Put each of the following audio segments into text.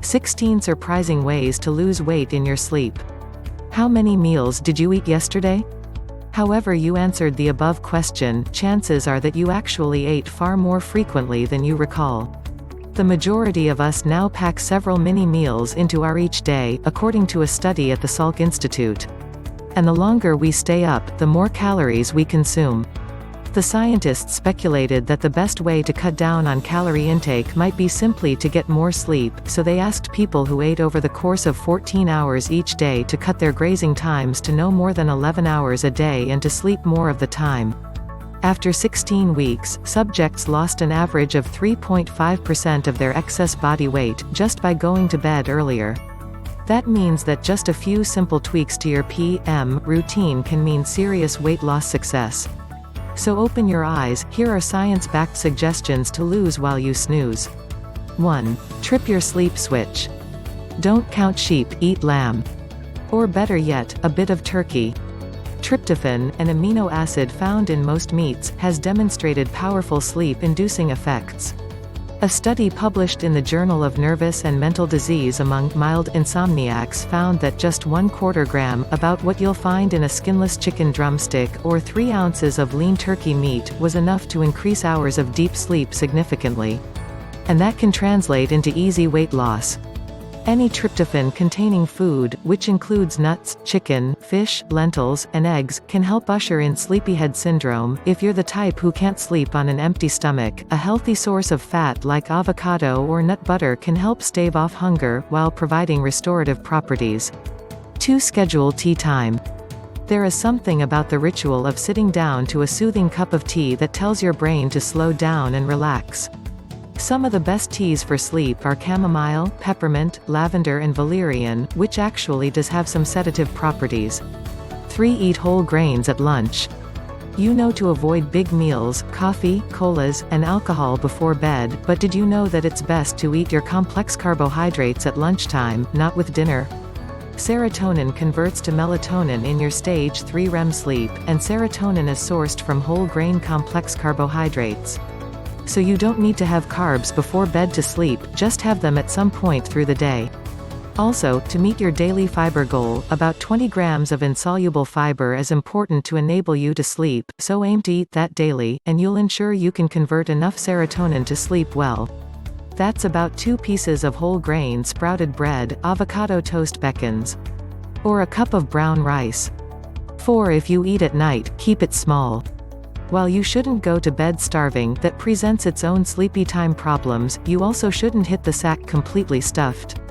16 surprising ways to lose weight in your sleep. How many meals did you eat yesterday? However you answered the above question, chances are that you actually ate far more frequently than you recall. The majority of us now pack several mini meals into our each day, according to a study at the Salk Institute. And the longer we stay up, the more calories we consume. The scientists speculated that the best way to cut down on calorie intake might be simply to get more sleep, so they asked people who ate over the course of 14 hours each day to cut their grazing times to no more than 11 hours a day and to sleep more of the time. After 16 weeks, subjects lost an average of 3.5% of their excess body weight, just by going to bed earlier. That means that just a few simple tweaks to your PM routine can mean serious weight loss success. So open your eyes, here are science-backed suggestions to lose while you snooze. 1. Tryp your sleep switch. Don't count sheep, eat lamb. Or better yet, a bit of turkey. Tryptophan, an amino acid found in most meats, has demonstrated powerful sleep-inducing effects. A study published in the Journal of Nervous and Mental Disease among mild insomniacs found that just 1/4 gram, about what you'll find in a skinless chicken drumstick, or 3 ounces of lean turkey meat, was enough to increase hours of deep sleep significantly. And that can translate into easy weight loss. Any tryptophan-containing food, which includes nuts, chicken, fish, lentils, and eggs, can help usher in sleepyhead syndrome. If you're the type who can't sleep on an empty stomach, a healthy source of fat like avocado or nut butter can help stave off hunger, while providing restorative properties. 2. Schedule tea time. There is something about the ritual of sitting down to a soothing cup of tea that tells your brain to slow down and relax. Some of the best teas for sleep are chamomile, peppermint, lavender and valerian, which actually does have some sedative properties. 3. Eat whole grains at lunch. You know to avoid big meals, coffee, colas, and alcohol before bed, but did you know that it's best to eat your complex carbohydrates at lunchtime, not with dinner? Serotonin converts to melatonin in your stage 3 REM sleep, and serotonin is sourced from whole grain complex carbohydrates. So you don't need to have carbs before bed to sleep, just have them at some point through the day. Also, to meet your daily fiber goal, about 20 grams of insoluble fiber is important to enable you to sleep, so aim to eat that daily, and you'll ensure you can convert enough serotonin to sleep well. That's about 2 pieces of whole grain sprouted bread, avocado toast beckons. Or a cup of brown rice. 4. If you eat at night, keep it small. While you shouldn't go to bed starving, that presents its own sleepy time problems, you also shouldn't hit the sack completely stuffed.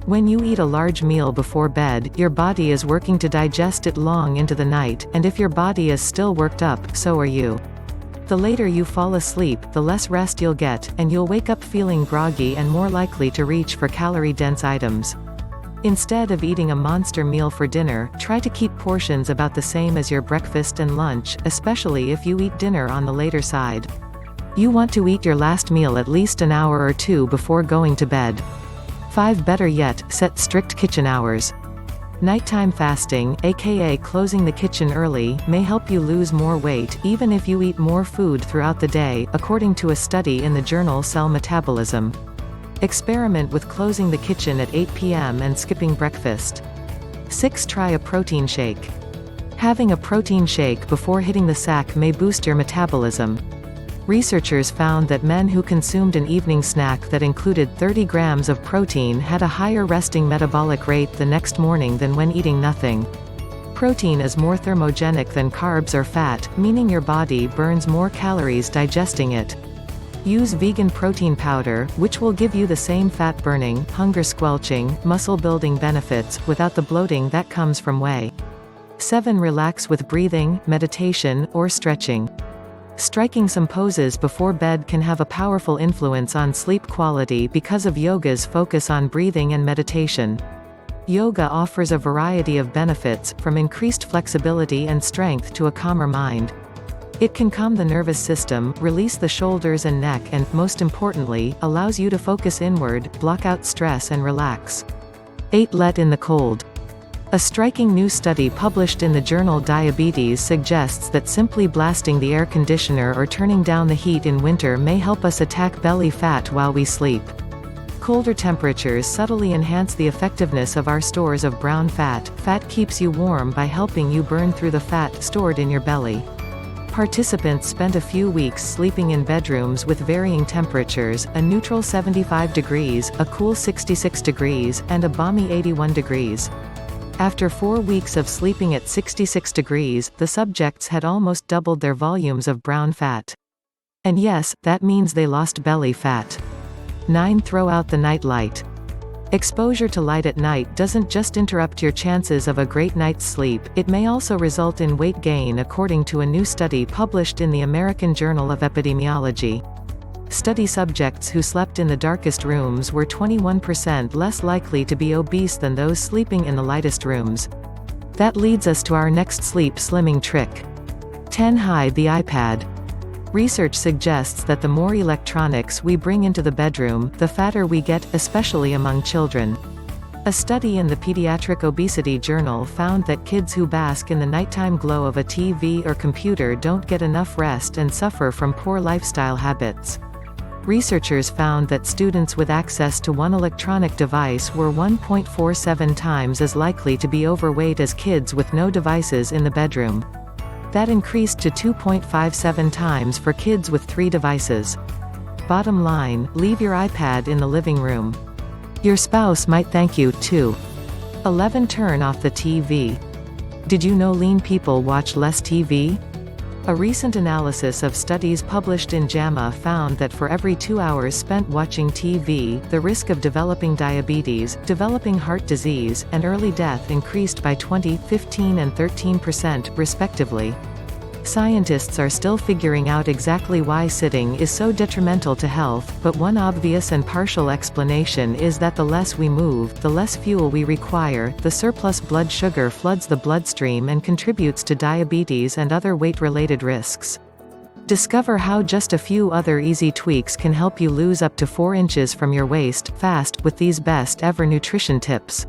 When you eat a large meal before bed, your body is working to digest it long into the night, and if your body is still worked up, so are you. The later you fall asleep, the less rest you'll get, and you'll wake up feeling groggy and more likely to reach for calorie-dense items. Instead of eating a monster meal for dinner, try to keep portions about the same as your breakfast and lunch, especially if you eat dinner on the later side. You want to eat your last meal at least an hour or 2 before going to bed. 5. Better yet, set strict kitchen hours. Nighttime fasting, aka closing the kitchen early, may help you lose more weight, even if you eat more food throughout the day, according to a study in the journal Cell Metabolism. Experiment with closing the kitchen at 8 p.m. and skipping breakfast. 6. Try a protein shake. Having a protein shake before hitting the sack may boost your metabolism. Researchers found that men who consumed an evening snack that included 30 grams of protein had a higher resting metabolic rate the next morning than when eating nothing. Protein is more thermogenic than carbs or fat, meaning your body burns more calories digesting it. Use vegan protein powder, which will give you the same fat-burning, hunger-squelching, muscle-building benefits, without the bloating that comes from whey. 7. Relax with breathing, meditation, or stretching. Striking some poses before bed can have a powerful influence on sleep quality because of yoga's focus on breathing and meditation. Yoga offers a variety of benefits, from increased flexibility and strength to a calmer mind. It can calm the nervous system, release the shoulders and neck and, most importantly, allows you to focus inward, block out stress and relax. 8. Let in the cold. A striking new study published in the journal Diabetes suggests that simply blasting the air conditioner or turning down the heat in winter may help us attack belly fat while we sleep. Colder temperatures subtly enhance the effectiveness of our stores of brown fat. Fat keeps you warm by helping you burn through the fat stored in your belly. Participants spent a few weeks sleeping in bedrooms with varying temperatures, a neutral 75 degrees, a cool 66 degrees, and a balmy 81 degrees. After 4 weeks of sleeping at 66 degrees, the subjects had almost doubled their volumes of brown fat. And yes, that means they lost belly fat. 9. Throw out the night light. Exposure to light at night doesn't just interrupt your chances of a great night's sleep, it may also result in weight gain according to a new study published in the American Journal of Epidemiology. Study subjects who slept in the darkest rooms were 21% less likely to be obese than those sleeping in the lightest rooms. That leads us to our next sleep slimming trick. 10. Hide the iPad. Research suggests that the more electronics we bring into the bedroom, the fatter we get, especially among children. A study in the Pediatric Obesity Journal found that kids who bask in the nighttime glow of a TV or computer don't get enough rest and suffer from poor lifestyle habits. Researchers found that students with access to one electronic device were 1.47 times as likely to be overweight as kids with no devices in the bedroom. That increased to 2.57 times for kids with 3 devices. Bottom line, leave your iPad in the living room. Your spouse might thank you, too. 11. Turn off the TV. Did you know lean people watch less TV? A recent analysis of studies published in JAMA found that for every 2 hours spent watching TV, the risk of developing diabetes, developing heart disease, and early death increased by 20, 15 and 13%, respectively. Scientists are still figuring out exactly why sitting is so detrimental to health, but one obvious and partial explanation is that the less we move, the less fuel we require. The surplus blood sugar floods the bloodstream and contributes to diabetes and other weight-related risks. Discover how just a few other easy tweaks can help you lose up to 4 inches from your waist, fast, with these best-ever nutrition tips.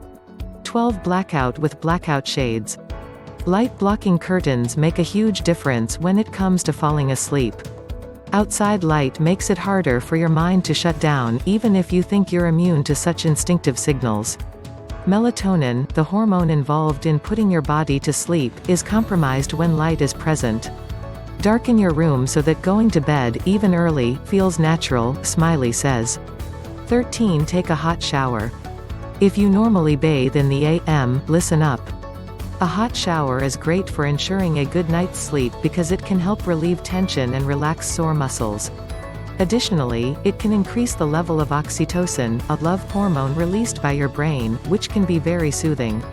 12. Blackout with blackout shades. Light-blocking curtains make a huge difference when it comes to falling asleep. Outside light makes it harder for your mind to shut down, even if you think you're immune to such instinctive signals. Melatonin, the hormone involved in putting your body to sleep, is compromised when light is present. Darken your room so that going to bed, even early, feels natural, Smiley says. 13. Take a hot shower. If you normally bathe in the a.m., listen up. A hot shower is great for ensuring a good night's sleep because it can help relieve tension and relax sore muscles. Additionally, it can increase the level of oxytocin, a love hormone released by your brain, which can be very soothing.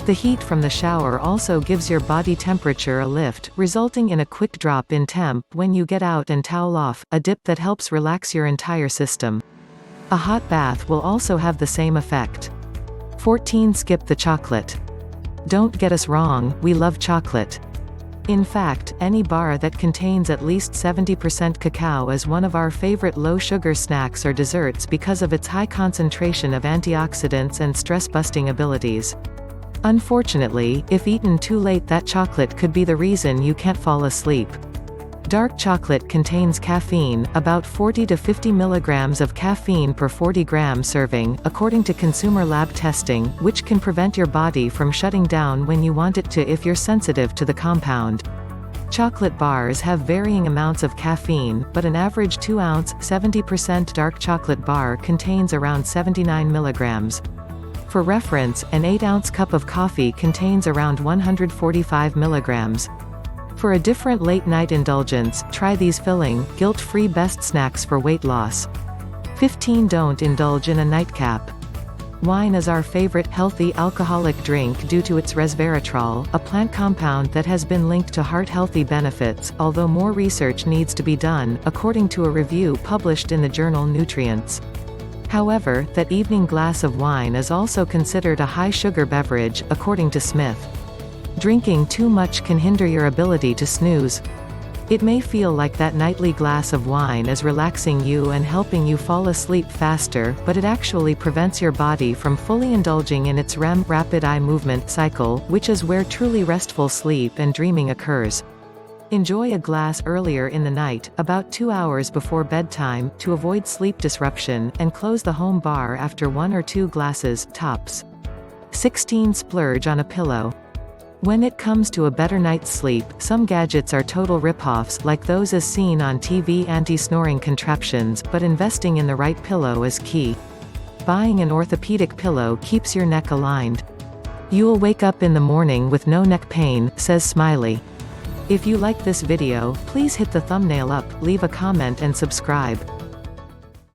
The heat from the shower also gives your body temperature a lift, resulting in a quick drop in temp when you get out and towel off, a dip that helps relax your entire system. A hot bath will also have the same effect. 14. Skip the chocolate. Don't get us wrong, we love chocolate. In fact, any bar that contains at least 70% cacao is one of our favorite low-sugar snacks or desserts because of its high concentration of antioxidants and stress-busting abilities. Unfortunately, if eaten too late, that chocolate could be the reason you can't fall asleep. Dark chocolate contains caffeine, about 40 to 50 milligrams of caffeine per 40 gram serving, according to consumer lab testing, which can prevent your body from shutting down when you want it to if you're sensitive to the compound. Chocolate bars have varying amounts of caffeine, but an average 2-ounce, 70% dark chocolate bar contains around 79 milligrams. For reference, an 8-ounce cup of coffee contains around 145 milligrams. For a different late-night indulgence, try these filling, guilt-free best snacks for weight loss. 15. Don't indulge in a nightcap. Wine is our favorite, healthy, alcoholic drink due to its resveratrol, a plant compound that has been linked to heart-healthy benefits, although more research needs to be done, according to a review published in the journal Nutrients. However, that evening glass of wine is also considered a high-sugar beverage, according to Smith. Drinking too much can hinder your ability to snooze. It may feel like that nightly glass of wine is relaxing you and helping you fall asleep faster, but it actually prevents your body from fully indulging in its REM, rapid eye movement cycle, which is where truly restful sleep and dreaming occurs. Enjoy a glass earlier in the night, about 2 hours before bedtime, to avoid sleep disruption, and close the home bar after 1 or 2 glasses, tops. 16. Splurge on a pillow. When it comes to a better night's sleep, some gadgets are total rip-offs, like those as seen on TV anti-snoring contraptions, but investing in the right pillow is key. Buying an orthopedic pillow keeps your neck aligned. You'll wake up in the morning with no neck pain, says Smiley. If you like this video, please hit the thumbnail up, leave a comment and subscribe.